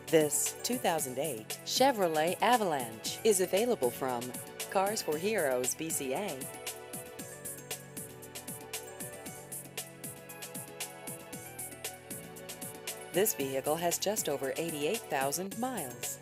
This 2008 Chevrolet Avalanche is available from Cars for Heroes BCA. This vehicle has just over 88,000 miles.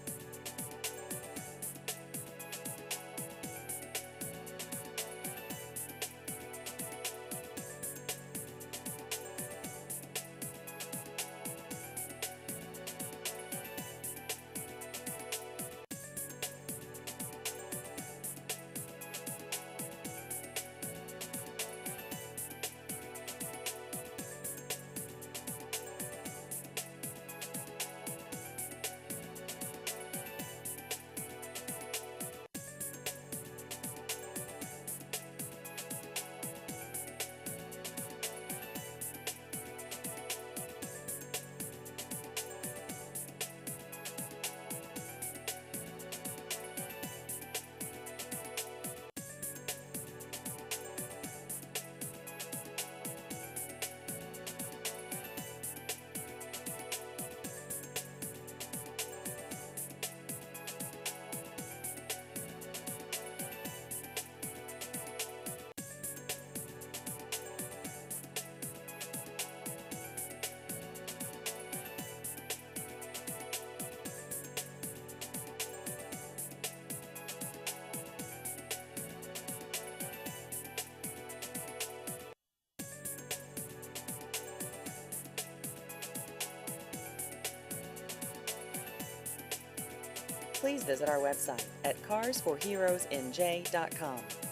Please visit our website at carsforheroesnj.com.